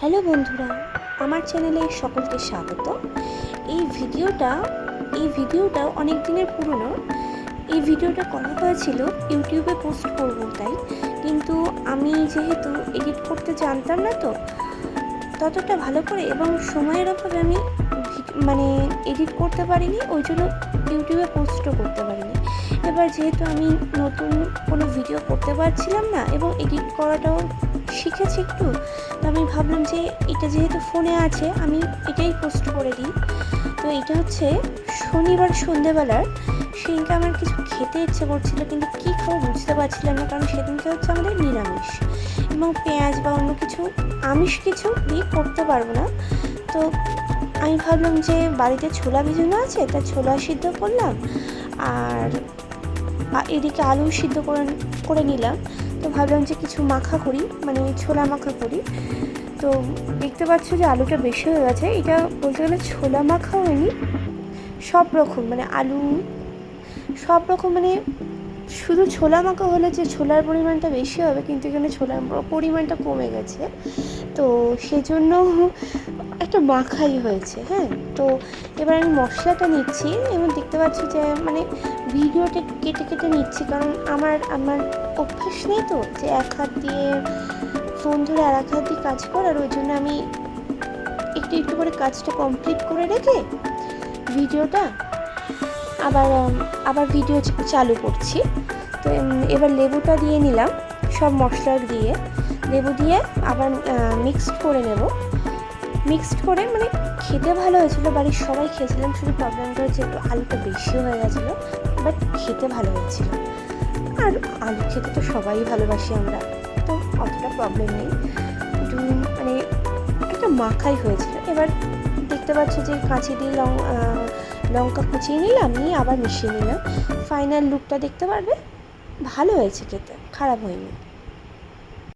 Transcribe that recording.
Hello বন্ধুরা, আমার চ্যানেলে সকলকে স্বাগত। এই ভিডিওটা অনেক দিনের পুরনো। এই ভিডিওটা করা হয়েছিল ইউটিউবে পোস্ট করব তাই, কিন্তু আমি যেহেতু এডিট করতে জানতাম না তো ততটা ভালো করে এবং সময়ের অভাবে আমি এডিট করতে পারিনি, ওই জন্য ইউটিউবে পোস্টও করতে পারিনি। এবার যেহেতু আমি নতুন কোনো ভিডিও করতে পারছিলাম না এবং এডিট করাটাও শিখেছি একটু, তো আমি ভাবলাম যে এটা যেহেতু ফোনে আছে আমি এটাই পোস্ট করে দিই। তো এটা হচ্ছে শনিবার সন্ধেবেলার। সেদিনকে আমার কিছু খেতে ইচ্ছে করছিল, কিন্তু কী খাবো বুঝতে পারছিলাম না, কারণ সেদিনকে হচ্ছে আমাদের নিরামিষ এবং পেঁয়াজ বা অন্য কিছু আমিষ কিছু দিয়ে করতে পারবো না। তো আমি ভাবলাম যে বাড়িতে ছোলা ভিজানো আছে, তা ছোলা সিদ্ধ করলাম আর এদিকে আলু সিদ্ধ করে নিলাম। তো ভাবলাম যে কিছু মাখা করি, ছোলা মাখা করি। তো দেখতে পাচ্ছ যে আলুটা বেশি হয়ে গেছে। এটা বলতে গেলে ছোলা মাখা হয়নি, সব রকম আলু সব রকম শুধু ছোলা মাখা হলে যে ছোলার পরিমাণটা বেশি হবে, কিন্তু এখানে ছোলার পরিমাণটা কমে গেছে, তো সেজন্য একটা মাখাই হয়েছে। হ্যাঁ, তো এবার আমি মশলাটা নিচ্ছি এবং দেখতে পাচ্ছি যে ভিডিওটা কেটে কেটে নিচ্ছি, কারণ আমার অভ্যাস নেই তো যে এক হাত দিয়ে ফোন ধরে আর এক হাত দিয়ে কাজ করার। ওই জন্য আমি একটু একটু করে কাজটা কমপ্লিট করে রেখে ভিডিওটা আবার ভিডিও চালু করছি। তো এবার লেবুটা দিয়ে নিলাম, সব মশলা দিয়ে লেবু দিয়ে আবার মিক্সড করে নেব। মিক্সড করে খেতে ভালো হয়েছিল, বাড়ির সবাই খেয়েছিলাম, শুধু প্রবলেমটা হচ্ছে একটু আলুটা বেশি হয়ে গেছিলো, বাট খেতে ভালো হয়েছিল। আর আলু খেতে তো সবাই ভালোবাসি আমরা, তো অতটা প্রবলেম নেই। একটু একটা মাখাই হয়েছিল। এবার দেখতে পাচ্ছ যে কাঁচি দিয়ে লঙ্কা কুচিয়ে নিলাম, নিয়ে আবার মিশিয়ে নিলাম। ফাইনাল লুকটা দেখতে পারবে, ভালো হয়েছে, খেতে খারাপ হয়নি।